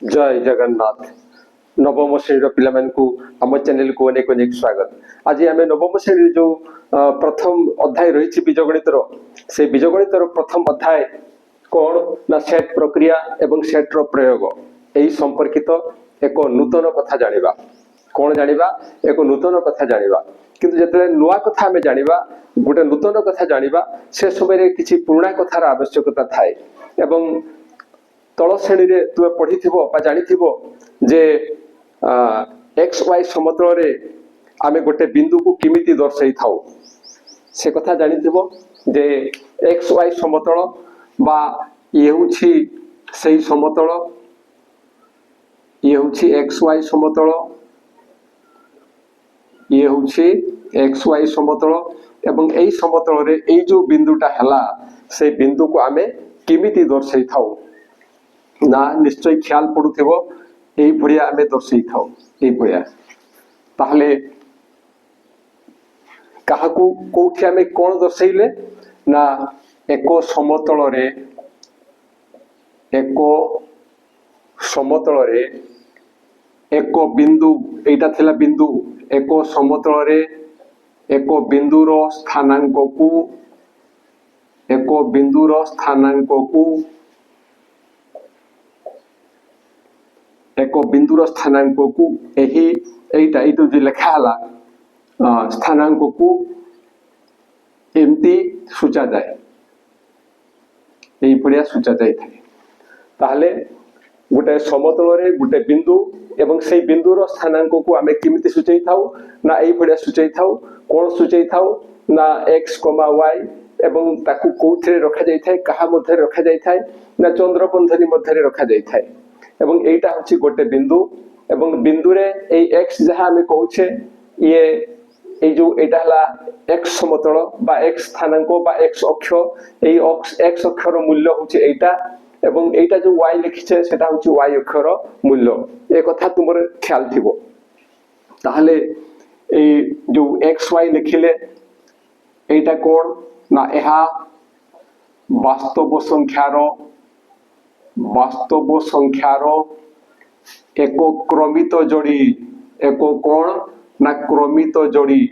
जय जगन्नाथ। नवम श्रेणी पिला आम चैनल को अनेक अनेक स्वागत। आज आम नवम श्रेणी जो प्रथम अध्याय रही बीजगणितर से बीजगणितर प्रथम अध्याय कौन ना सेट प्रक्रिया एवं सेट प्रयोग यही संपर्कित एक नूतन कथा जानिबा। कौन जानिबा? एक नूतन कथा जानिबा। किंतु जतले नुआ कथा आमे जानिबा, गोटे नूतन कथा जानिबा, से समय किछि पुराना कथार आवश्यकता थाए। एवं तल श्रेणी रे तुमे पढ़िथिबो बा जानिथिबो जे एक्स वाई समतल रे आमे गोटे बिंदु को किमिति दर्शाई थाउ। से कथा जानिथिबो जे एक्स वाई समतल बा ये होछि सेही समतल, ये होछि एक्स वाई समतल, ये होछि एक्स वाई समतल एवं एई समतल रे एई जो बिंदुटा हला से बिंदु को आमे किमिति दर्शाई थाउ ना निश्चय ख्याल पड़ुथिबो। एई भरिया आमे दर्शाई थाउ एई भरिया। ताहले काहाकू कोठी आमे कोन दर्शाइले ना एको समतल रे एको बिंदु एटा थिला बिंदु एको समतल रे एको बिंदुर स्थानांक को एको बिंदुर स्थानांक को एको बिंदुर स्थानांक को एही एटा जो लिखा हला स्थानांक को एमती सूचा जाए, एही पड़िया सूचा जाए थाए। ताहले गोटे समतल रे गोटे बिंदु एवं से बिंदुर स्थानांक को आमे किमिति सूचै थाउ ना एही पड़िया सूचै थाउ। कोन सूचै थाउ ना x, y एवं ताकू कोथरे रखा जाय थाए, कहा मध्ये रखा जाय थाए ना चंद्रबंधनी मध्ये रखा जाय थाए। एवं एटा होछि गोटे बिंदु एवं बिंदु रे एई x जहा आमे कहूछे ये ए जो एटा हला x समतल बा x स्थानांक बा x अक्ष, एई x अक्षर मूल्य होछि एटा एवं एटा जो y लिखिछे सेटा होछि y अक्षर मूल्य। ए कथा तुमर ख्याल थिबो। ताहले ए जो x y लिखिले एटा कोन ना एहा वास्तव संख्यार एक क्रमित जोड़ी, एक कोण ना क्रमित जोड़ी।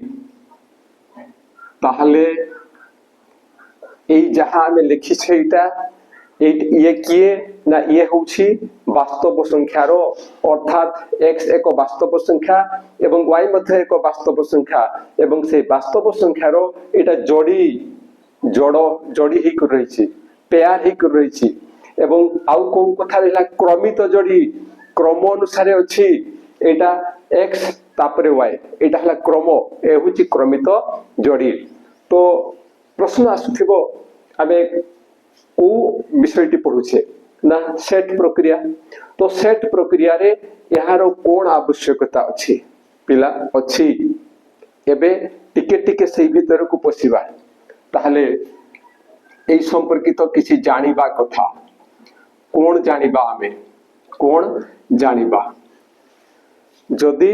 ताहले ए जहां में लिखी छे एटा ये किए ना ये होछि वास्तव संख्यार, अर्थात x एक वास्तव संख्या एवं y मध्ये एक वास्तव संख्या एवं से वास्तव संख्यार एटा जोड़ी ही कर रही छी, पेयर ही कर रही छी। एवं आउ को कथा रहला क्रमित जोड़ी, क्रम अनुसार अछि एटा x तापरे y, एटा हला क्रम, ए होछि क्रमित जोड़ी। तो प्रश्न आसुथिबो आमे को विषयटी पढुछे ना सेट प्रक्रिया। तो सेट प्रक्रिया रे यार कोन आवश्यकता अछि पिला अछि। एबे टिके टिके सेही भीतर को पसिबा। ताहले एई संपर्कित किछि जानिबा कथा कोन जानिबा आमे कोन जानिबा जदि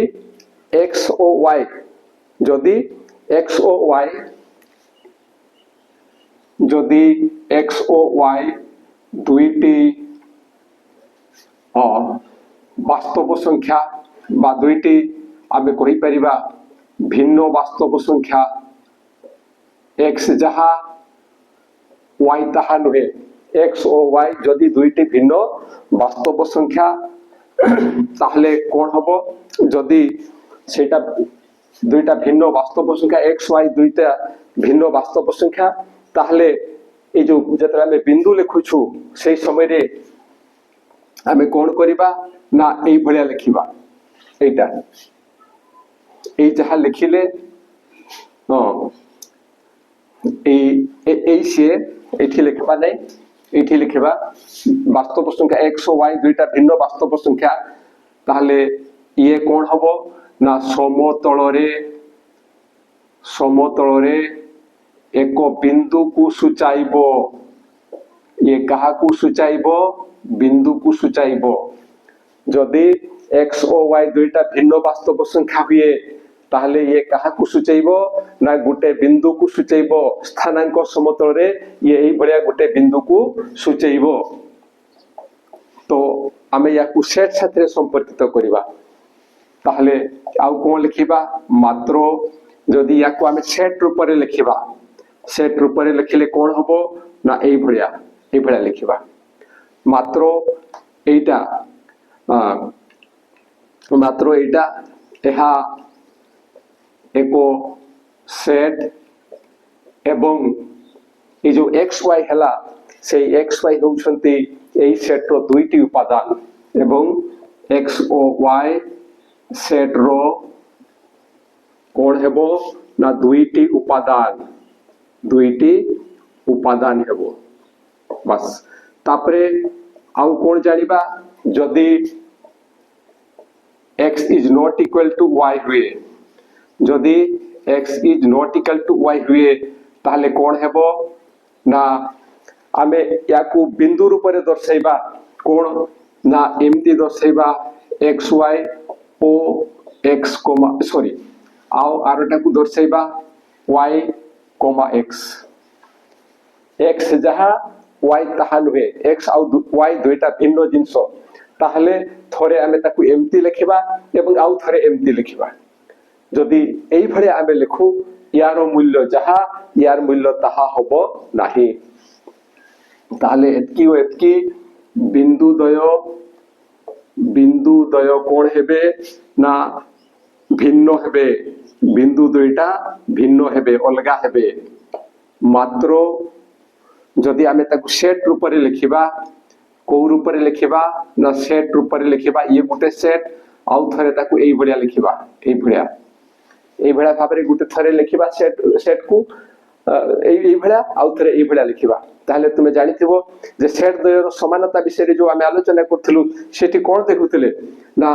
x ओ y, जदि x ओ y, जदि x ओ y दुईटी वास्तव संख्या बा दुईटी आमे कहि परिबा भिन्न वास्तव संख्या, x जहा y ताहा नुहे, x ओ y जदि दुईटी भिन्न वास्तव संख्या ताहले कोन हबो जदि सेटा दुईटा भिन्न वास्तव संख्या x y दुईटा भिन्न वास्तव संख्या ताहले ए जो जतरा में बिंदु लिखुछु से समय रे आमे कोन करिबा ना एई भलिया लिखिबा। एटा एई जहा लिखिले एई से एठी लिखबा नै, एठी लिखबा वास्तव संख्या x और y दुईटा भिन्न वास्तव संख्या। ताहले ये कोन हबो ना समतल रे एक बिंदु को सूचाइबो। ये कहा को सूचाइबो? बिंदु को सूचाइबो। जदि x और y दुईटा भिन्न वास्तव संख्या हुए ताहले ये कहा को सूचाइबो ना गोटे बिंदु को सूचाइबो। स्थानांक समतल रे ये एई भलिया गोटे बिंदु को सूचाइबो। तो आमे याकू सेट साथे संपर्कित करिबा ताहले आउ कोन लिखिबा मात्र जदि याकू आमे सेट रूप रे लिखिबा सेट रूप रे लिखिले कोन हबो ना एई भलिया लिखिबा मात्र एटा एहा एको सेट एवं ये जो एक्स वाई हला से एक्स वाई होउछंती एई सेट रो दुईटी उपादान एवं एक्स ओ वाई सेट रो कोन हेबो ना दुईटी उपादान हेबो बस तापरे आउ कोन जानिबा जदि x is not equal to y हुए जदि x is not equal to y हुए ताहले कोन हेबो ना आमे याकू बिंदु रूप रे दर्शाइबा कोन ना एमती दर्शाइबा xy o x सॉरी आउ आरटा को दर्शाइबा y x x जहा y ताहा नुहे x आउ y दुईटा भिन्न जिंस ताहले थोरे आमे ताकू एमती लिखिबा एवं आउ थोरे एमती लिखिबा जदि एई भळे आमे लिखु यार मूल्य जहा यार मूल्य ताहा होबो नाही ताहले एतकी बिंदु दय कोन हेबे ना भिन्न हेबे बिंदु दुईटा भिन्न हेबे अलगा हेबे मात्र जदि आमे ताकू सेट रूप रे लिखिबा को रूप रे लिखिबा ना सेट रूप रे लिखिबा ये गुटे सेट आउ थरे ताकू एई भलिया लिखिबा एई भलिया भाबरे गुटे थरे लिखिबा सेट को एई भलिया आउ थरे एई भलिया लिखिबा ताहले तुमे जानिथिबो जे सेट द्वयर समानता विषय रे जो आमे आलोचना करथिलु सेठी कोन देखुथिले ना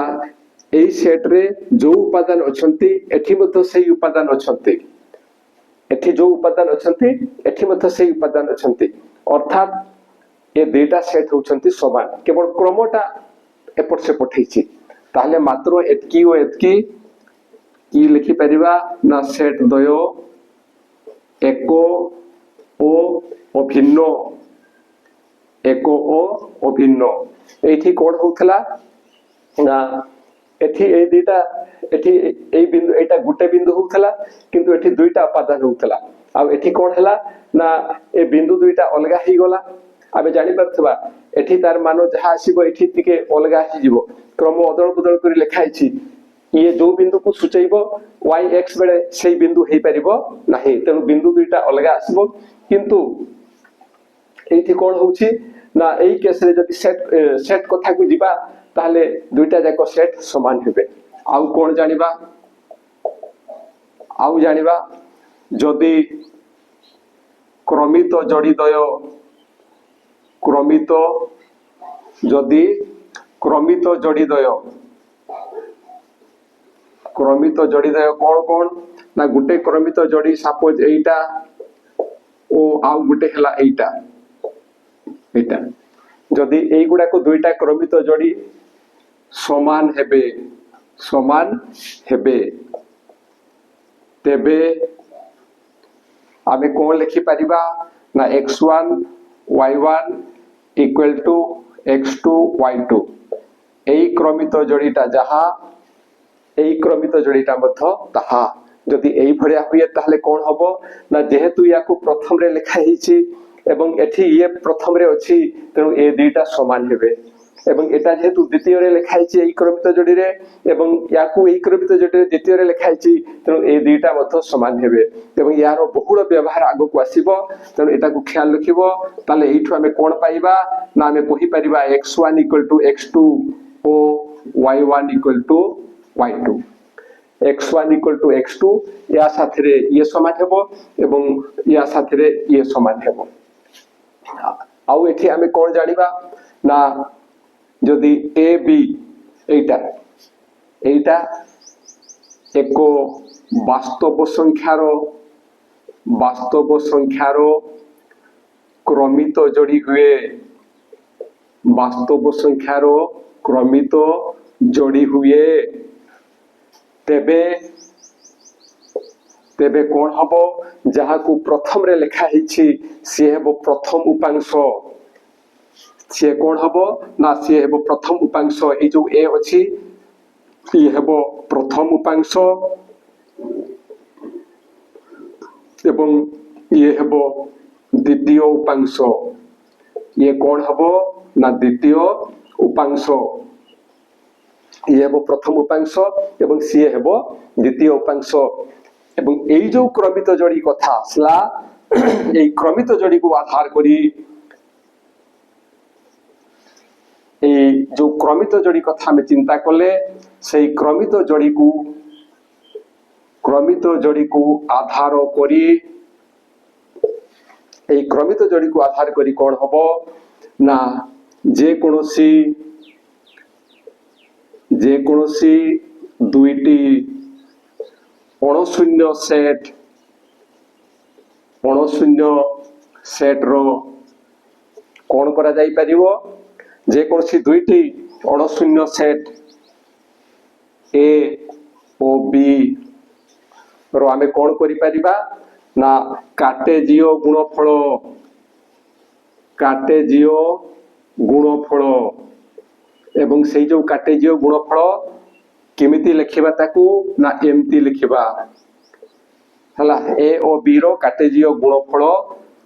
एई सेट रे जो उपादान अछंती एठी मध्य सेई उपादान अछंती एठी जो उपादान अछंती एठी मध्य सेई उपादान अछंती अर्थात ये दुईटा सेट होउछंती समान केवल क्रमटा एपट से पठैछि ताहले मात्र एतकी ओ एतकी की लिखि परिबा ना सेट दयो एको ओ अभिन्न एठी कोड होउथला ना एठी ए दुईटा एठी ए बिंदु एटा गुटे बिंदु होउथला किंतु एठी दुईटा उपादान होउथला आ एठी कोन हला ना ए बिंदु दुईटा अलगा ही गला आबे जानि परथबा एठी तार मानो जहा आसीबो एठी तिके अलगा ही जीवो क्रम अदल बदल करी लेखाइछि ये जो बिंदु को सूचैबो y x बेले सेही बिंदु हेई परिबो नाही तेनु बिंदु दुईटा अलगा आसीबो किंतु एठी कोन होउछि ना एई केस रे जदि सेट कथा को जिबा ताहले दुईटा जाको सेट समान हेबे आउ कोन जानिबा जदि क्रमित जोड़ी दय कोन ना गुटे क्रमित जोड़ी सपोज एटा ओ आउ गुटे हला एटा जदि एई गुडा को दुईटा क्रमित जोड़ी समान हेबे तेबे आमे कोन लिखि परिबा ना x1 y1 equal to x2 y2 एई क्रमित जोड़ीटा जहा एई क्रमित जोड़ीटा मध्य ताहा जदि एई भरिया हुए ताहले कोन हबो ना जेहेतु याकू प्रथम रे लिखा हिची एवं एठी ये प्रथम रे अछि तेनु ए दुईटा समान हेबे एवं एटा जेहेतु द्वितीय रे लिखा हिची एई क्रमित जोड़ी रे एवं याकू एई क्रमित जोड़ी रे द्वितीय रे लिखा हिची तेनु ए दुईटा मध्य समान हेबे एवं यारो बहुल व्यवहार आगो को आसीबो तेनु एटा को ख्याल रखिबो ताले एठु हमें कोन पाइबा ना हमें कहि परिबा x1 = x2 ओ y1 = y2 x1 = x2 या साथे रे ये समान हेबो एवं या साथे रे ये समान हेबो आउ एठी हमें कोन जानिबा ना जदि a b एटा एको वास्तव संख्यार क्रमित जोड़ी हुए वास्तव संख्यार क्रमित जोड़ी हुए तेबे कोन हबो जहा को प्रथम रे लिखा हिची से हेबो प्रथम उपांश सी कौन हम ना सी हम प्रथम उपांश ये जो ए अच्छी ये हम प्रथम उपांश एवं ये हम द्वितीय उपांश ये कौन हम ना द्वितीय उपांश ये हम प्रथम उपांश एवं सी हम द्वितीय उपांश एवं यही जो क्रमित जोड़ी कथा आसला ये क्रमित जोड़ी को आधार करी जो क्रमित जोड़ी कथा में चिंता कले से क्रमित जोड़ी को आधार करी क्रमित जोड़ी को आधार करी कौन हम ना जे कोनोसी दुईटी अणुशून्य सेट रो कौन करा जाई परिवो जे कोनोसी दुईटी अणुशून्य सेट ए ओ बी रो आमे कौन करि परिबा ना कार्टेजीय गुणफल एवं से जो कार्टेजीय गुणफल केमिति लिखिबा ताकू ना एमती लिखिबा हला ए ओ बी रो कार्टेजीय गुणफल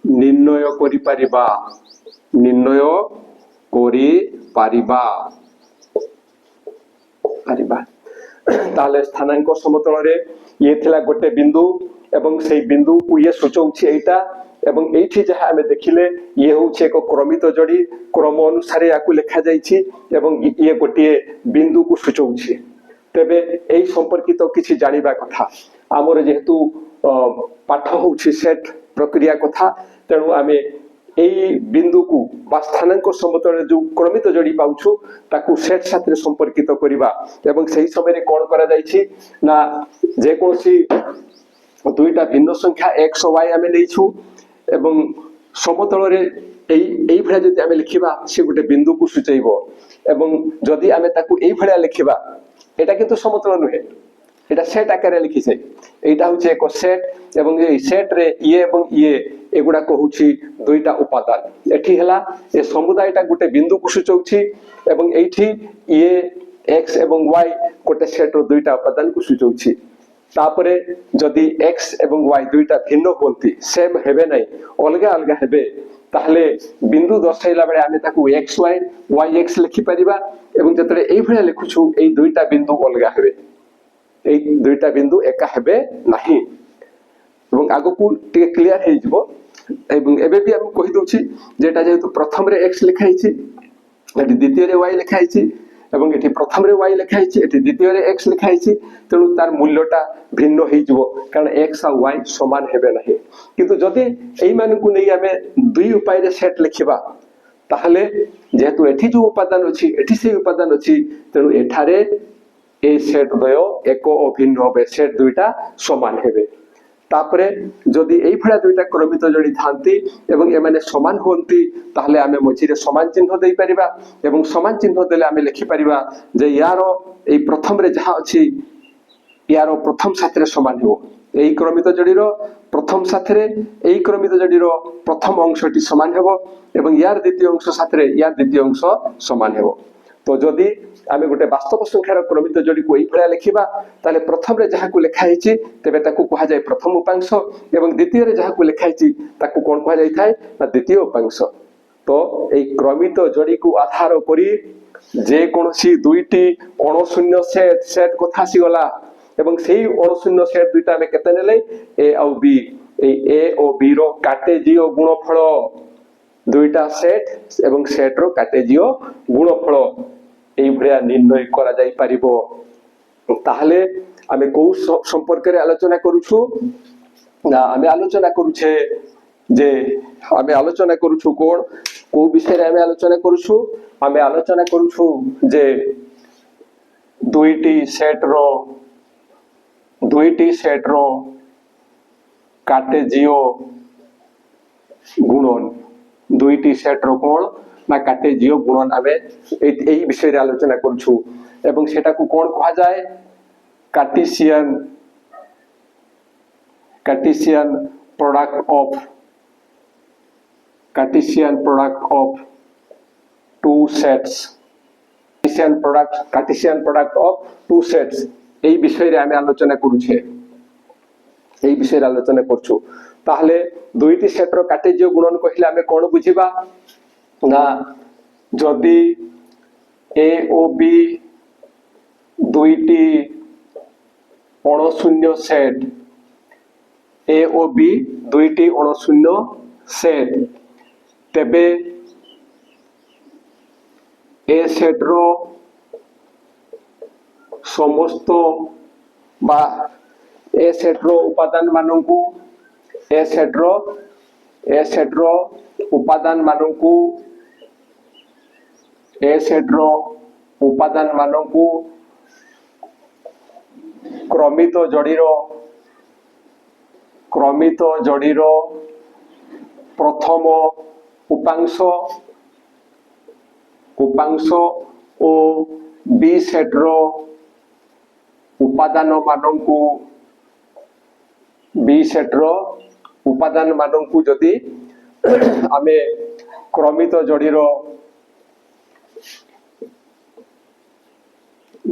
निर्णय करि परिबा ताले स्थानांक समतल रे ये थिला गोटे बिंदु एवं से बिंदु को ये सूचौछि एटा एवं एठी जहा हमें देखिले ये होछि एक क्रमित जोड़ी क्रम अनुसार याकू लिखा जाइछि एवं ये गोटे बिंदु को सूचौछि तेबे एई संपर्कित किछि जानिबा कथा हमर जेहेतु पाठ होछि सेट प्रक्रिया कथा तेणु आमे एई बिंदु को बा स्थानांक समतल जो क्रमित जोड़ी पाउछु ताकू सेट साथ संपर्कित करिबा एवं सही समय रे कोन करा जाइछि ना जे कोनसी दुईटा भिन्न संख्या x और y आमे लेइछु एवं समतल रे एई भलिया जदि आमे लिखिबा से गोटे बिंदु को सूचैबो एवं जदि आमे ताकू एई भलिया लिखिबा एटा किंतु समतल नुहे एटा सेट आकार लिखि छै एटा होचे एक सेट एवं ए सेट रे ये एवं ये एगुडा को होची दुईटा उपादान एठी हला ए समुदायटा गोटे बिंदु को सूचौछि एवं एठी ये x एवं y गोटे सेट रो दुईटा उपादान को सूचौछि तापरे जदि x एवं y दुईटा भिन्न होंती सेम हेबे नै अलगा अलगा हेबे ताहले बिंदु दर्शाइला बेले आमे ताकू xy yx लिखि परिबा एवं जतरे एई भलिया लिखुछु एई दुईटा बिंदु अलगा हेबे एई दुईटा बिंदु एका हेबे नाही एवं आगो को टे क्लियर हे जिवो एवं एबे भी हम कहि दोछि जेटा जेतु प्रथम रे x लिखा हिछि एटी द्वितीय रे y लिखा हिछि एवं एटी प्रथम रे y लिखा हिछि एटी द्वितीय रे x लिखा हिछि तेनु तार मूल्यटा भिन्न हे जिवो कारण x और y समान हेबे नाही किंतु जदि एई मान को नै आमे दुई उपाय रे सेट लिखिबा ताहले जेतु एठी जो उपादान अछि एठी से उपादान अछि तेनु एठारे ए सेट द्वय एक और भिन्न होबे सेट दुईटा समान हेबे तापरे जदि एई फळा दुईटा क्रमित जोड़ी थांती एवं एमाने समान होंती ताहले आमे मझिरे समान चिन्ह देई परिबा एवं समान चिन्ह देले आमे लिखि परिबा जे यारो एई प्रथम रे जहा अछि यारो प्रथम साथरे समान हो एई क्रमित जोड़ीरो प्रथम साथरे एई क्रमित जोड़ीरो प्रथम अंशटी समान हेबो एवं यार द्वितीय अंश साथरे यार द्वितीय अंश समान हेबो तो जदि आमे गोटे वास्तव संख्यार क्रमित जोड़ी को एई फळा लिखिबा ताले प्रथम रे जहा को लिखा हिछि तेबे ताकू कहा जाय प्रथम उपांश एवं द्वितीय रे जहा को लिखा हिछि ताकू कोन कहा जाय थाय ना द्वितीय उपांश तो एई क्रमित जोड़ी को आधार करी जे कोनसी दुईटी अणुशून्य सेट कथा सी गला एवं सेही अणुशून्य सेट दुईटा में केते नेले a और b ए और b रो कार्टेजीय गुणफल दुईटा सेट एवं सेट रो कार्टेजीय गुणफल एई भलिया निर्णय करा जाई परिबो ताहले आमे को संपर्क रे आलोचना करूछु ना आमे आलोचना करूछे जे आमे आलोचना करूछु कोन को विषय रे आमे आलोचना करूछु जे दुईटी सेट रो कार्टेजीय गुणन दुईटी सेट रो कोन ना कार्टेजीय गुणन आमे एई विषय रे आलोचना करूछु एवं सेटा को कोन कहा जाय Cartesian product of two sets, Cartesian product of two sets এই বিষয়ে আমি আলোচনা করুছে, এই বিষয়ে আলোচনা করছু। তাহলে দুইটি সেটর কার্টেজীয় গুণন কহিলে আমি কোন বুঝিবা না, যদি এ ও বি দুইটি অণুশূন্য সেট, এ ও বি দুইটি অণুশূন্য সেট, তেবে এ সেটর সমস্ত বা এ সেটর উপাদান মানকু এ সেটর উপাদান মানকু ক্রমিত যোড়ির প্রথম উপাংশ ও বি সেটর উপাদান মানকু যদি আমি ক্রমিত যোড়ির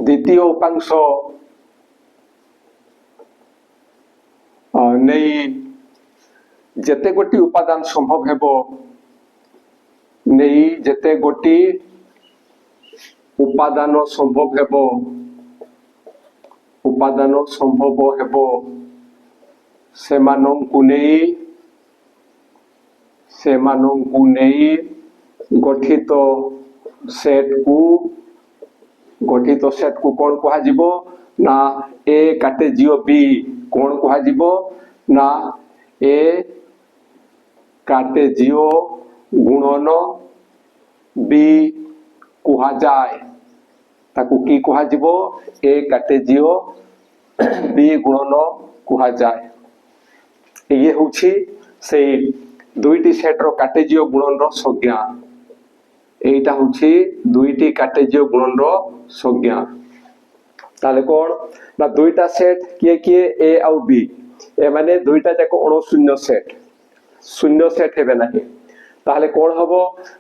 দ্বিতীয় উপাংশ নেই যেতে গোটি উপাদান সম্ভব হেব, নেই যেতে গোটি উপাদান সম্ভব হেব সেমানঙ্কু নেই গঠিত সেটকু কোন কুহাଯିব না এ কার্টেজীয় বি কোন কুহাଯିব না এ কার্টেজীয় গুণন বি কুহাযায়, তাকু কি কুহাଯିব এ কার্টেজীয় বি গুণন কুহাযায়। ইয়ে হচ্ছে সেই দুইটি সেটর কার্টেজীয় গুণনর সংজ্ঞা, এইটা হচ্ছে দুইটি কার্টেজীয় গুণনর সংজ্ঞা। তাহলে কোন না দুইটা সেট কিয়ে কিয়ে এ আউ বি, এ মানে দুইটা যাক অণুশূন্য সেট, শূন্য সেট হেবে নাহি। তাহলে কোন হব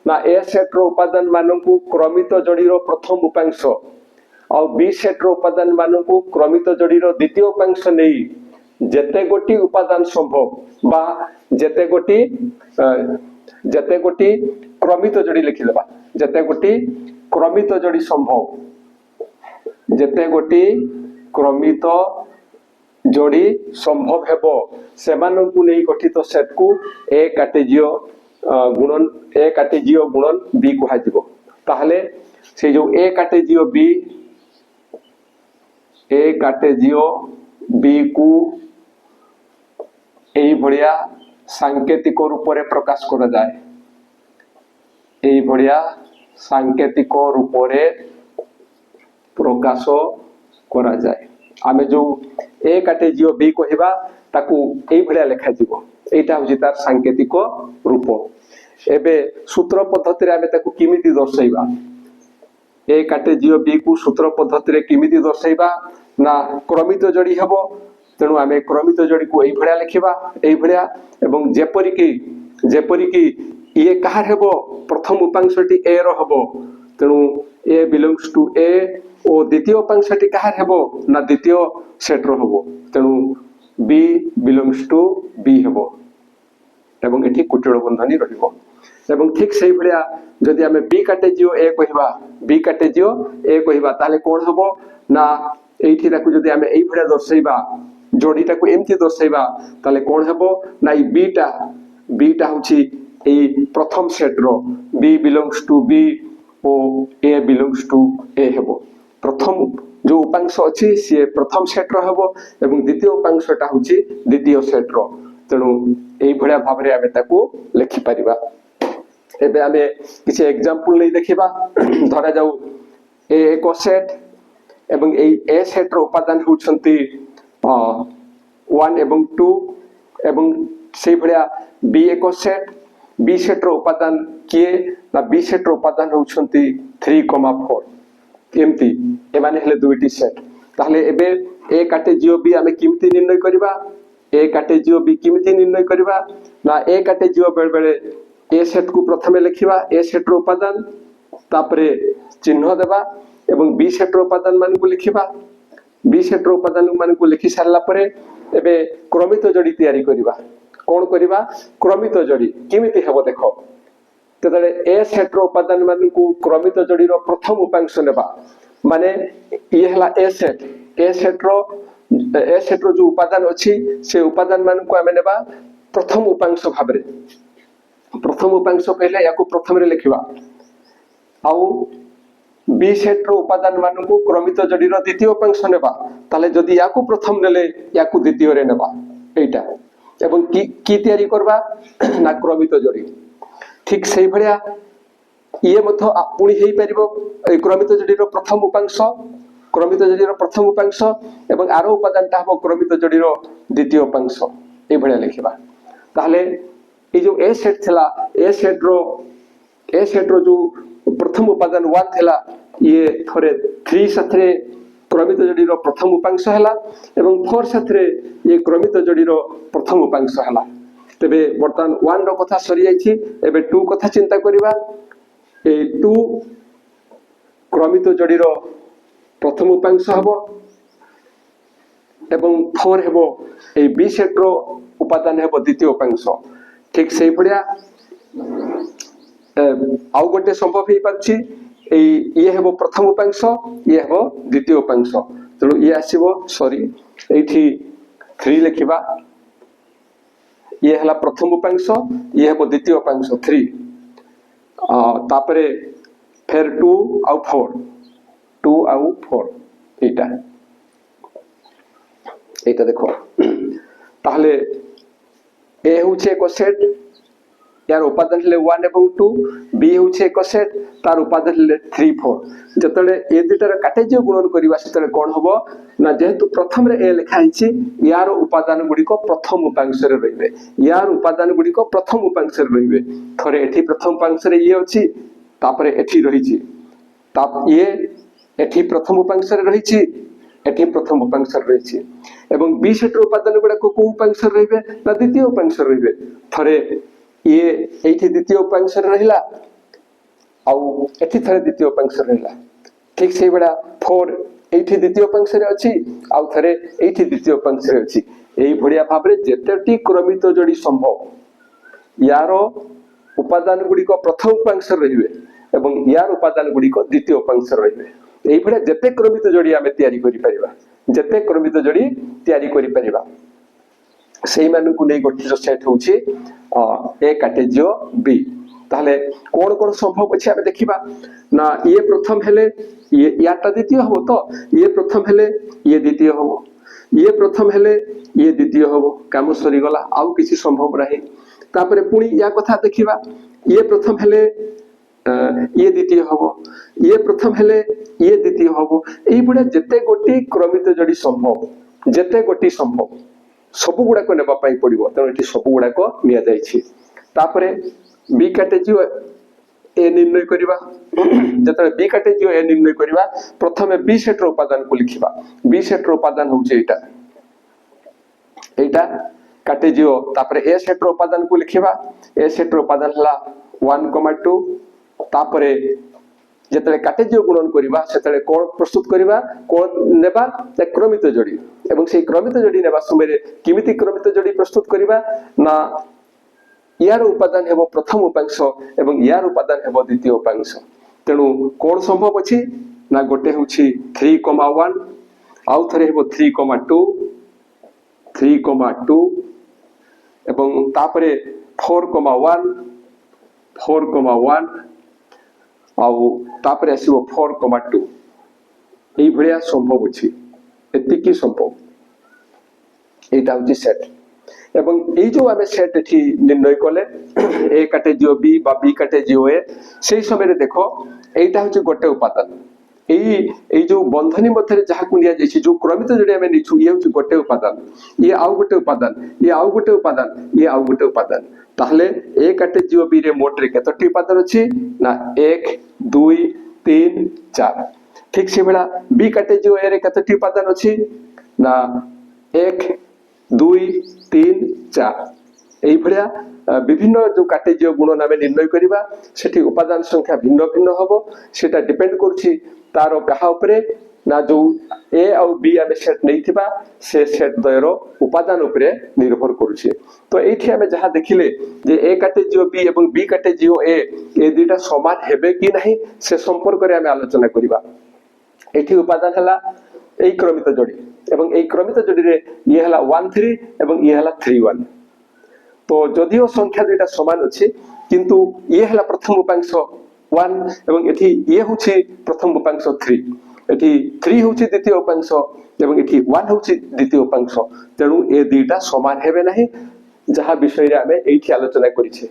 না এ সেটর উপাদান মানকু ক্রমিত যোড়ির প্রথম উপাংশ আর বি সেটর উপাদান মানকু ক্রমিত যোড়ির দ্বিতীয় উপাংশ নেই যেতে গোটি উপাদান সম্ভব বা যেতে গোটি ক্রমিত যোড়ি লিখিদেবা, যেতে গোটি ক্রমিত যোড়ি সম্ভব, যেতে গোটি ক্রমিত যোড়ি সম্ভব হেব সেমানঙ্কু নেই গঠিত সেটকু এ কার্টেজীয় গুণন বি কুহাଯିব। তাহলে সেই যে এ কার্টেজীয় বি কু এই ভড়িয়া সাংকেতিক রূপরে প্রকাশ করা যায়, এই ভড়িয়া সাংকেতিক রূপরে প্রকাশ করা যায়। আমি যে এ কার্টেজীয় বি কহিবা তাকু এই ভড়িয়া লেখা যাব, এইটা হচ্ছে তার সাংকেতিক রূপ। এবে সূত্র পদ্ধতিরে আমি তাকু কিমিতি দর্শাইবা, এ কার্টেজীয় বি কু সূত্র পদ্ধতিরে কিমিতি দর্শাইবা না ক্রমিত যোড়ি হব, তেণু আমি ক্রমিত যোড়ি কু এই ভড়িয়া লিখিবা, এই ভড়িয়া এবং যেপরিকি ইয়ে কাহার হেব প্রথম উপাংশটি এ র হব, তেণু এ বিলংস টু এ ও দ্বিতীয় উপাংশটি কাহার হেব না দ্বিতীয় সেটর হব, তেণু বি বিলংস টু বি হেব এবং এটি কুটিল বন্ধনী রহিব। এবং ঠিক সেই ভড়িয়া যদি আমি বি কার্টেজীয় এ কহিবা তাহলে কোন হব না এইটি তাকু যদি আমি এই ভড়িয়া দর্শাইবা যোড়িটাকু এমতি দর্শাইবা তাহলে কোন হব না এই বিটা হচ্ছে এই প্রথম সেটর বি বিলংস টু বি ও এ বিলংস টু এ হেব। প্রথম যে উপাংশ আছে সে প্রথম সেটর হব এবং দ্বিতীয় উপাংশটা হচ্ছে দ্বিতীয় সেটর, তেণু এই ভড়িয়া ভাবে আমি তাকু লেখি পারিবা। এবে আমি কিছু এক্সাম্পল নেই দেখিবা। ধরা যাও এ এক সেট এবং এই এ সেটর উপাদান হউছন্তি 1 এবং 2 এবং সেই ভড়িয়া বি এক সেট, বি সেটর উপাদান কিয়ে না বি সেটর উপাদান হউছন্তি 3,4 এমতি, এমানে হলে দুইটি সেট। তাহলে এবে এ কার্টেজীয় বি আমি কিমিতি নির্ণয় করিবা, এ কার্টেজীয় বি কিমিতি নির্ণয় করিবা না এ কার্টেজীয় বেলে এ সেট কু প্রথমে লিখিবা এ সেটর উপাদান तापरे चिन्ह देबा एवं बी सेटर उपादान मान को लिखिबा बी सेटर उपादान मान को लिखि सारला परे एबे क्रमित जोड़ी तैयारी करिबा कोन करिबा क्रमित जोड़ी केमिति हेबो देखो ततले ए सेटर उपादान मान को क्रमित जोड़ी रो प्रथम उपांश नेबा माने ये हला ए सेट रो जो उपादान अछि से उपादान मान को आमे नेबा प्रथम उपांश भाबरे प्रथम उपांश कहले याको प्रथम रे लिखिबा आउ बी सेट रो उपादान मान को क्रमित जोड़ी रो द्वितीय उपांश नेबा ताले जदी याको प्रथम नेले याको द्वितीय रे नेबा एटा एवं की तैयारी करबा ना क्रमित जोड़ी ठीक सेही भलिया ये मथो पुणी हेई परिबो क्रमित जोड़ी रो प्रथम उपांश क्रमित जोड़ी रो प्रथम उपांश एवं आरो उपादान ता हबो क्रमित जोड़ी रो द्वितीय उपांश ए भलिया लिखिबा ताले ए जो ए सेट थिला ए सेट रो जो प्रथम उपादान 1 थिला ये थरे 3 साथरे क्रमित जोड़ी रो प्रथम उपांश हला एवं 4 साथरे ये क्रमित जोड़ी रो प्रथम उपांश हला तबे वर्तमान 1 रो कथा सरी जाईछि एबे 2 कथा चिंता करिबा ए 2 क्रमित जोड़ी रो प्रथम उपांश हबो एवं 4 हेबो ए बी सेट रो उपादान हेबो द्वितीय उपांश ठीक सेही भलिया आउ गोटे संभव हे पाछि ये हेबो प्रथम उपांश ये हेबो द्वितीय उपांश तेणु ये आसीबो सॉरी एठी 3 लिखिबा ये हला प्रथम उपांश ये हेबो द्वितीय उपांश 3 तापरे फिर 2 आउ 4 एटा देखो ताहले ए होचे एक सेट यार उपादान ले 1 एवं 2 बी होचे एक सेट तार उपादान ले 3 4 जतले ए दुटार काटेजियो गुणन करिवा सेतले कोन हबो ना जेहेतु प्रथम रे ए लिखा हिची यार उपादान गुडी को प्रथम उपांश रे रहिबे यार उपादान गुडी को प्रथम उपांश रे रहिबे थरे एठी प्रथम उपांश रे ये अछि तापरे एठी रहिची ताप ये एठी प्रथम उपांश रे रहिची एठी प्रथम उपांश रे रहिची एवं बी सेट उपादान गुडा को उपांश रे रहिबे ना द्वितीय उपांश रे रहिबे थरे ये एठी द्वितीय उपांश रे रहिला आउ एठी थरे द्वितीय उपांश रे रहिला ठीक सेही बडा 4 एठी द्वितीय उपांश रे अछि आउ थरे एठी द्वितीय उपांश रे अछि एई भडिया भाबरे जेतेटी क्रमित जोड़ी संभव यारो उपादान गुडी को प्रथम उपांश रे रहिबे एवं यार उपादान गुडी को द्वितीय उपांश रे रहिबे एई भडिया जेते क्रमित जोड़ी आमे तयारी करि परिबा जेते क्रमित जोड़ी तयारी करि परिबा सेही मानु को नै गठित सेट होउची ए काटेजियो बी ताहले कोन कोन संभव अछि आमे देखिबा ना ये प्रथम हेले ये याटा द्वितीय हो तो ये प्रथम हेले ये द्वितीय हो ये प्रथम हेले ये द्वितीय हो काम सरी गला आउ किछि संभव रहे तापरे पुणी या कथा देखिबा ये प्रथम हेले ये द्वितीय हो ये प्रथम हेले ये द्वितीय हो एई बडा जते गोटी क्रमित जोड़ी संभव जते गोटी संभव सब गुडा को नेबा पई पडिबो त एठी सब गुडा को निया जाईछि तापरे बी काटेजियो ए निर्णय करिबा जतले बी काटेजियो ए निर्णय करिबा प्रथमे बी सेट रो उपादान को लिखिबा बी सेट रो उपादान होउचे एटा काटेजियो तापरे ए सेट रो उपादान को लिखिबा ए सेट रो उपादान हला 1,2 तापरे जतले काटेजियो गुणन करिबा सेतले कोन प्रस्तुत करिबा कोन नेबा क्रमित जोड़ी एवं से क्रमित जोड़ी नेबा समय किमिति क्रमित जोड़ी प्रस्तुत करिबा ना यार उपादान हेबो प्रथम उपांश एवं यार उपादान हेबो द्वितीय उपांश तेणु कोन संभव अछि ना गोटे होछि 3,1 आउ थरे हेबो 3,2 एवं तापरे 4,1 आउ तापरे आसीबो 4,2 एई भलिया संभव अछि एतिकी संभव एटा होछि सेट एवं एई जो आमे सेट एठी निर्णय कले ए काटेजियो बी बा बी काटेजियो ए सेई समय रे देखो एटा होछि गोटे उपादान एई जो बंधनी मध्यरे जहा कुनिया जैछि जो क्रमित जोड़ी आमे निछु ये होछि गोटे उपादान ये आउ गोटे उपादान ये आउ गोटे उपादान ये आउ गोटे उपादान ताहले ए काटेजियो बी रे मोट रे केतोटी उपादान अछि ना 1 2 3 4 ठीक से बेला बी काटेजियो ए रे केतोटी उपादान अछि ना 1 2 3 4 এই ভଳିয়া বিভিন্ন যে কার্টেজীয় গুণন আমি নির্ণয় করিবা সেটি উপাদান সংখ্যা ভিন্ন ভিন্ন হব সেটা ডিপেন্ড করছি তার কাহা উপরে না जो ए और बी आमे सेट नैथिबा से सेट द्वयर उपादान उपरे निर्भर करूछे। तो एठी आमे जहा देखिले जे ए काटेजियो बी एवं बी काटेजियो ए दुटा समान हेबे कि नाही से संपर्क रे आमे आलोचना करिबा। एठी उपादान हला एई क्रमित जोड़ी एवं एई क्रमित जोड़ी रे ये हला 1 3 एवं ये हला 3 1। तो जदिओ संख्या दुटा समान अछि किंतु ये हला प्रथम उपांश 1 एवं एठी ये होछि प्रथम उपांश 3 एठी 3 होछि द्वितीय उपांश एवं एठी 1 होछि द्वितीय उपांश तेणु ए दुटा समान हेबे नाही जहा विषय रे आमे एठी आलोचना करिछे।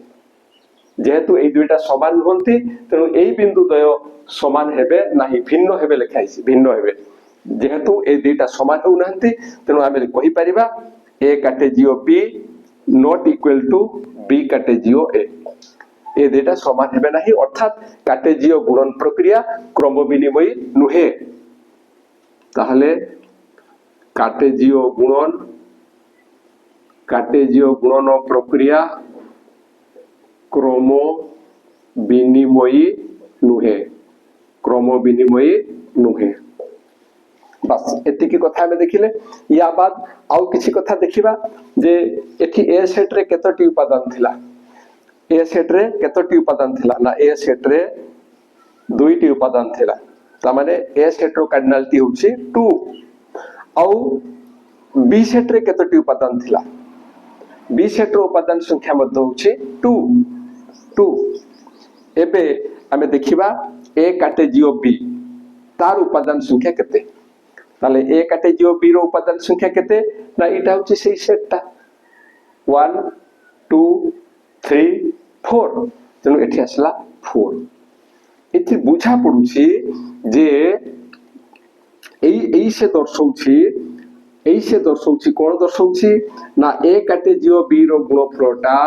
जेहेतु ए दुटा समान होंती तेणु एई बिंदु द्वय समान हेबे नाही भिन्न हेबे लेखाइछि भिन्न हेबे जेहेतु ए दुटा समान हो नाहंती तेणु आमे कहि परिबा A cartesian B not equal to B cartesian A दुटा समान हेबे नाही अर्थात काटेजियो गुणन प्रक्रिया क्रम विनिमयी नुहे। ताहले काटेजियो गुणन प्रक्रिया क्रम विनिमयी नुहे बस एतिकी कथा हमें देखिले। या बाद आउ किछि कथा देखिबा जे एठी ए सेट रे केतोटी उपादान थिला ए सेट रे केतोटी उपादान थिला ना ए सेट रे दुईटी उपादान थिला ता माने ए सेट रो कार्डिनलिटी होछि 2 आउ बी सेट रे केतोटी उपादान थिला बी सेट रो उपादान संख्या मध्ये होछि 2 एबे हमें देखिबा ए काटेजियो बी तार उपादान संख्या केते ताले ए काटेजियो बी रो उपादान संख्या केते ना इटा होछि सेही सेटटा 1 2 3 4 तेनु एठी आसला 4 एथि बुझा पडुछि जे एई से दर्शौछि कोन दर्शौछि ना ए काटेजियो बी रो गुणफलटा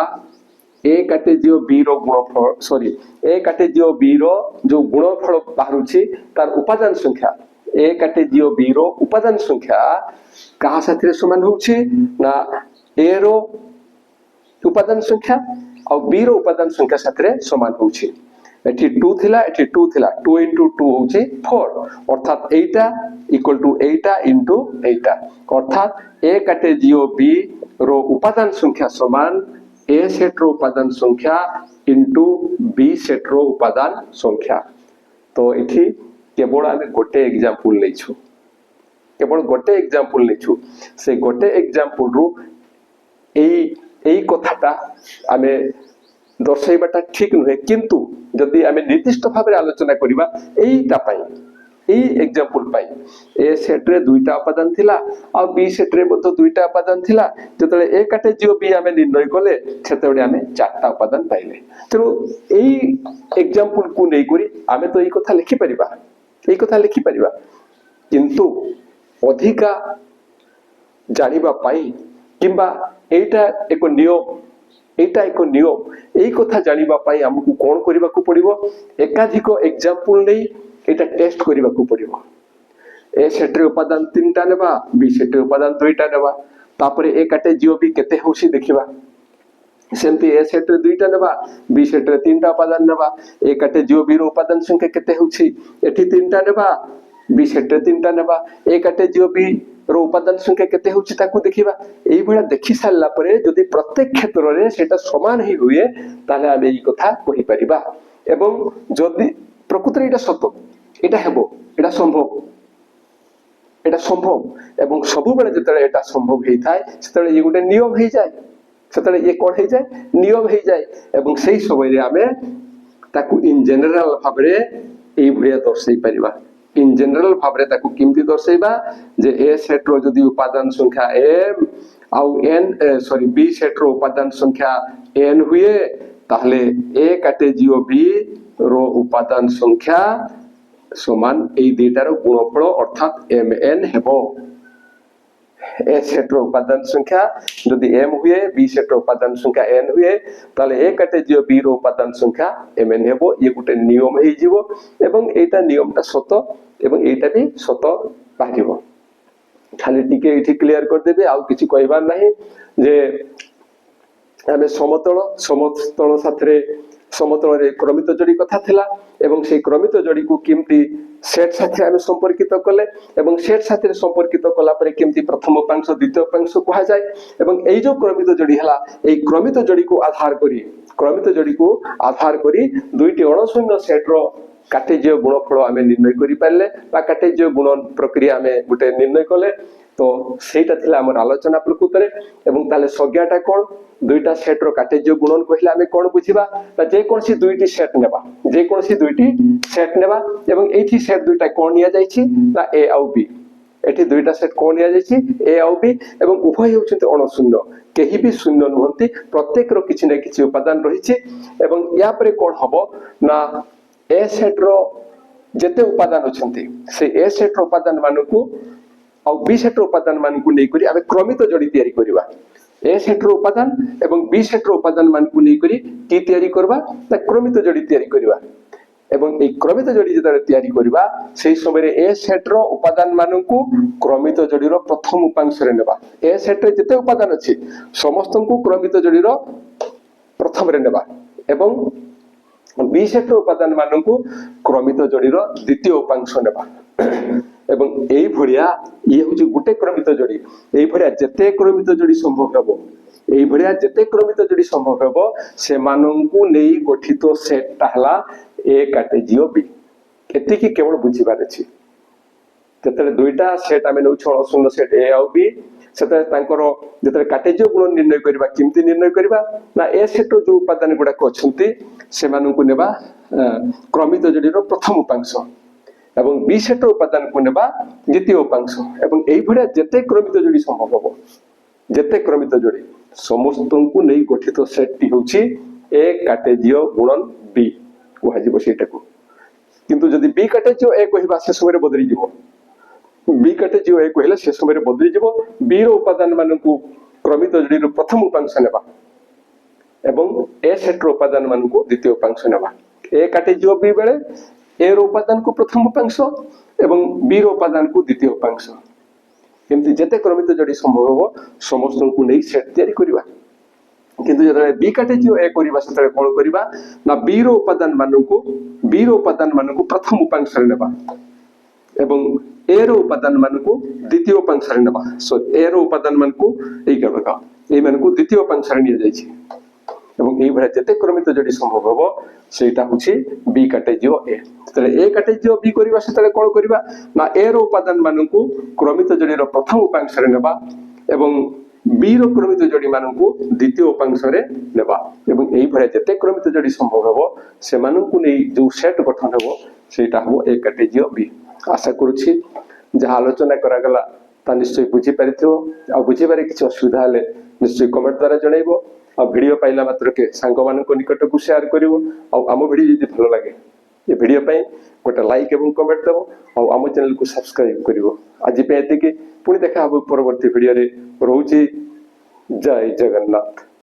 ए काटेजियो बी रो गुणफल सॉरी ए काटेजियो बी रो जो गुणफल बाहरुछि तार उपादान संख्या ए काटेजियो बी रो उपादान संख्या कहा साथरे समान होछि ना ए रो उपादान संख्या और बी रो उपादान संख्या साथरे समान होछि। एठी 2 थिला एठी 2 थिला 2 into 2 होछि 4 अर्थात एटा इक्वल टू एटा into एटा अर्थात ए काटेजियो बी रो उपादान संख्या समान ए सेट रो उपादान संख्या into बी सेट रो उपादान संख्या। तो एठी केवल आमे गोटे एग्जांपल लेछु से गोटे एग्जांपल रु एई कथाटा आमे दर्शाइबाटा ठीक नुहे किंतु जदि आमे निर्दिष्ट भाबरे आलोचना करिबा एईटा पई एई एग्जांपल पई ए सेट रे दुईटा उपादान थिला आ बी सेट रे मध्ये दुईटा उपादान थिला जतले ए काटेजियो बी आमे निर्णय कले सेतेबे आमे चारटा उपादान पाइले। तेनु एई एग्जांपल को नै करी आमे तो एई कथा लिखि परिबा किंतु अधिका जानिबा पाई किंबा एटा एक नियम एई कथा जानिबा पाई हमकु कोन करिबा को पड़िबो एकाधिक एग्जांपल नै एटा टेस्ट करिबा को पड़िबो। ए सेट रे उपादान 3टा नेबा बी सेट रे उपादान 2टा नेबा तापरे ए काटेजियो बी केते होसी देखिबा सेमती ए सेट रे 2टा नेबा बी सेट रे 3टा उपादान नेबा ए काटेजियो बी रो उपादान संख्या केते होसी एठी 3टा नेबा बी सेट रे 3टा नेबा ए काटेजियो बी रो उपादान संख्या केते होछि ताकू देखिबा एई भला देखि सारला परे जदि प्रत्येक क्षेत्र रे सेटा समान ही हुए ताले आमे एई कथा कहि परिबा एवं जदि प्रकृति एटा सत्य एटा हेबो एटा संभव एवं सब बेले जतले एटा संभव हेई थाए सेतले ये गुटे नियम हेई जाय सेतले ये कोन हेई जाय नियम हेई जाय एवं सेही समय रे आमे ताकू इन जनरल भाबरे एई भलिया दर्शाई परिबा इन जनरल भाबरे ताकू किमती दर्शाइबा जे ए सेट रो जदि उपादान संख्या m आउ n सॉरी बी सेट रो उपादान संख्या n हुए ताहले ए काटेजियो बी रो उपादान संख्या समान एई दुईटार गुणफल अर्थात mn हेबो। ए सेट रो उपादान संख्या जदि m हुए बी सेट रो उपादान संख्या n हुए ताले ए काटेजियो बी रो उपादान संख्या mn हेबो ये गुटे नियम हेई जिवो एवं एटा नियमटा सत एवं एटा भी सत बाहिरिबो। खाली टिके एठी क्लियर कर देबे आउ किछि कहबार नाही जे आमे समतल साथरे समतल रे क्रमित जोड़ी कथा थिला एवं से क्रमित जोड़ी को केमती सेट साथे आमे संपर्कित कले एवं सेट साथे संपर्कित कला परे केमती प्रथम उपांश द्वितीय उपांश कहा जाय एवं एई जो क्रमित जोड़ी हला एई क्रमित जोड़ी को आधार करी दुईटी अणशून्य सेट रो कार्टेजीय गुणफल आमे निर्णय करि पारले बा कार्टेजीय गुण प्रक्रिया आमे गुटे निर्णय कले तो सेटा थिला हमर आलोचना प्रकृतरे एवं ताले संज्ञाटा कोन दुईटा सेट रो कार्टेजीय गुणन कहिला आमे कोन बुझिबा त जे कोनसी दुईटी सेट नेबा एवं एठी सेट दुईटा कोन निया जायछि ना ए आउ बी एठी दुईटा सेट कोन निया जायछि ए आउ बी एवं उभय हेउछन्ते अणशून्य केही भी शून्य नुहंती प्रत्येक रो किछि ना किछि उपादान रहिछि एवं या परे कोन हबो ना ए सेट रो जेते उपादान अछन्ती से ए सेट रो उपादान मानकु आ बी सेट रो उपादान मानकु नै करी आमे क्रमित जोड़ी तयारी करबा ए सेट रो उपादान एवं बी सेट रो उपादान मानकु नै करी की तयारी करबा त क्रमित जोड़ी तयारी करबा एवं ए क्रमित जोड़ी जतरे तयारी करबा सेही समय रे ए सेट रो उपादान मानकु क्रमित जोड़ी रो प्रथम उपांश रे नेबा ए सेट रे जते उपादान अछि समस्तंकु क्रमित जोड़ी रो प्रथम रे नेबा एवं बी सेट रो उपादान मानकु क्रमित जोड़ी रो द्वितीय उपांश नेबा एवं एई भड़िया ये होची गुटे क्रमित जोड़ी एई भड़िया जते क्रमित जोड़ी संभव हेबो एई भड़िया जते क्रमित जोड़ी संभव हेबो से मानंकु नेई गठित सेट ताहला ए कार्टेजीय बी एति की केवल बुझिबार अछि जतले दुईटा सेट आमे नउ छ शून्य सेट ए आउ बी सेते तांकर जतले कार्टेजीय गुण निर्णय करबा किमती निर्णय करबा ना ए सेट जो उपादान गुडा को अछंती से मानंकु नेबा क्रमित जोड़ी रो प्रथम उपांश एवं बी सेट उपादान को नेबा द्वितीय उपांश एवं एई भड़िया जते क्रमित जोड़ी संभव हबो जते क्रमित जोड़ी समस्तंकु नै गठित सेट टी होची ए कार्टेजीय गुणन बी कहा जिवो सेटाको किंतु जदि बी कार्टेजीय ए कहिबा से समय रे बदली जिवो बी कार्टेजीय ए कहिला से समय रे बदली जिवो बी रो उपादान मानकु क्रमित जोड़ी रो प्रथम उपांश नेबा एवं ए सेट रो उपादान मानकु द्वितीय उपांश नेबा ए कार्टेजीय बी बेले ए रो उपादान को प्रथम उपांश एवं बी रो उपादान को द्वितीय उपांश एमती जते क्रमित जोड़ी संभव हो समस्त को नै सेट तयारी करबा किंतु जतले बी कार्टेजीय ए करबा सेतले कोन करबा ना बी रो उपादान मानकु प्रथम उपांश रे नेबा एवं ए रो उपादान मानकु द्वितीय उपांश रे नेबा सो ए रो उपादान मानकु एई करबा ए मानकु द्वितीय उपांश रे निया जायछि एवं एई भरा जते क्रमित जोड़ी संभव हो सेटा होछि बी कार्टेजीय ए तले ए कार्टेजीय बी करबा सेतले कोन करबा ना ए रो उपादान मानकु क्रमित जोड़ी रो प्रथम उपांश रे नेबा एवं बी रो क्रमित जोड़ी मानकु द्वितीय उपांश रे नेबा एवं एई भरा जते क्रमित जोड़ी संभव हो से मानकु नै जो सेट गठन हो सेटा हो ए कार्टेजीय बी आशा करूछि जहा आलोचना करा गला ता निश्चय बुझी परिथियो आ बुझी बारे किछ असुविधा हले निश्चय कमेंट द्वारा जणाइबो आ वीडियो पाइला मात्र के सांग मान को निकट को शेयर करिवो आ आम वीडियो जदि भलो लागे ये वीडियो पई गोटे लाइक एवं कमेंट देबो आ आम चैनल को सब्सक्राइब करिवो आज पे एते के पुणी देखा हबो परवर्ती वीडियो रे रहउची जय जगन्नाथ।